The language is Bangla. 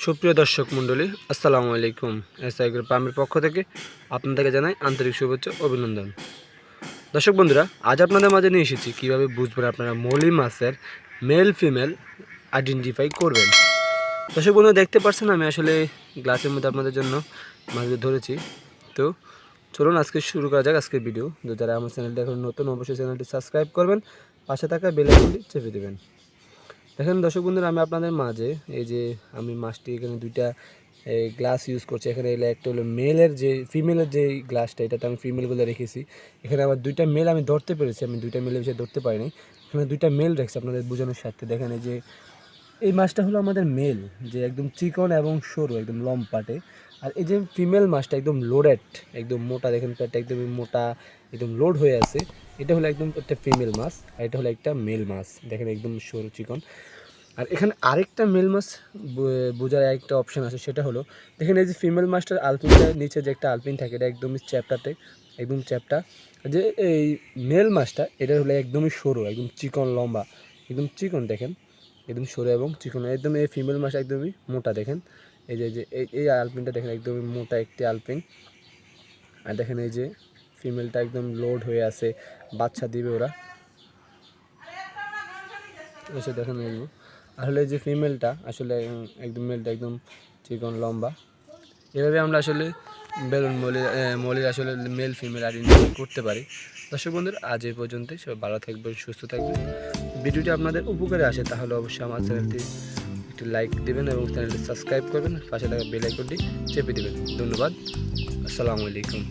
সুপ্রিয় দর্শক মণ্ডলী, আসসালামু আলাইকুম। এসআই গ্রুপ ফার্মের পক্ষ থেকে আপনাদেরকে জানাই আন্তরিক শুভেচ্ছা অভিনন্দন। দর্শক বন্ধুরা, আজ আপনাদের মাঝে নিয়ে এসেছি কীভাবে বুঝবেন আপনারা মৌলি মাছের মেল ফিমেল আইডেন্টিফাই করবেন। দর্শক বন্ধুরা, দেখতে পাচ্ছেন আমি আসলে গ্লাসের মধ্যে আপনাদের জন্য মাছগুলো ধরেছি। তো চলুন আজকে শুরু করা যাক আজকের ভিডিও। যারা আমার চ্যানেলটি এখন নতুন, অবশ্যই চ্যানেলটি সাবস্ক্রাইব করবেন, পাশে থাকা বেল আইকনটি চেপে দেবেন। দেখেন দর্শক বন্ধুরা, আমি আপনাদের মাঝে এই যে আমি মাছটি এখানে দুইটা গ্লাস ইউজ করছি। এখানে একটা হলো মেলের, যে ফিমেলের যে গ্লাসটা, এটাতে আমি ফিমেলগুলো রেখেছি। এখানে আবার দুইটা মেল আমি ধরতে পেরেছি, আমি দুইটা মেলের বিষয়ে ধরতে পারিনি। এখানে দুইটা মেল রেখেছি আপনাদের বোঝানোর সাথে। দেখেন এই যে এই মাছটা হলো আমাদের মেল, যে একদম চিকন এবং সরু, একদম লম্পাটে। আর এই যে ফিমেল মাছটা একদম লোডেড, একদম মোটা। দেখেন পেটটা একদমই মোটা, একদম লোড হয়ে আছে। এটা হলো একদম একটা ফিমেল মাছ, আর এটা হলো একটা মেল মাছ। দেখেন একদম সরু চিকন। আর এখানে আরেকটা মেল মাছ বোঝার একটা অপশান আছে, সেটা হলো দেখেন এই যে ফিমেল মাছটার আলপিনটার নিচে যে একটা আলপিন থাকে, এটা একদমই চ্যাপ্টাতে, একদম চ্যাপ্টা। যে এই মেল মাছটা, এটা হলো একদমই সরু, একদম চিকন লম্বা, একদম চিকন। দেখেন একদম সরু এবং চিকন। একদম এই ফিমেল মাছ একদমই মোটা। দেখেন এই যে এই আলপিনটা দেখেন একদমই মোটা একটি আলপিন। আর দেখেন এই যে ফিমেলটা একদম লোড হয়ে আছে, বাচ্চা দিবে ওরা। এসে দেখেন এগুলো আসলে যে ফিমেলটা আসলে একদম, মেলটা একদম চিকন লম্বা। এভাবে আমরা আসলে বেলুন মলির আসলে মেল ফিমেল আইডেন্টিফাই করতে পারি। দর্শক বন্ধুরা, আজ এই পর্যন্তই। সবাই ভালো থাকবেন, সুস্থ থাকবেন। ভিডিওটি আপনাদের উপকারে আসে তাহলে অবশ্যই আমার চ্যানেলটি একটু লাইক দেবেন এবং চ্যানেলটি সাবস্ক্রাইব করবেন, পাশে থাকা বেল আইকনটি চেপে দেবেন। ধন্যবাদ। আসসালামু আলাইকুম।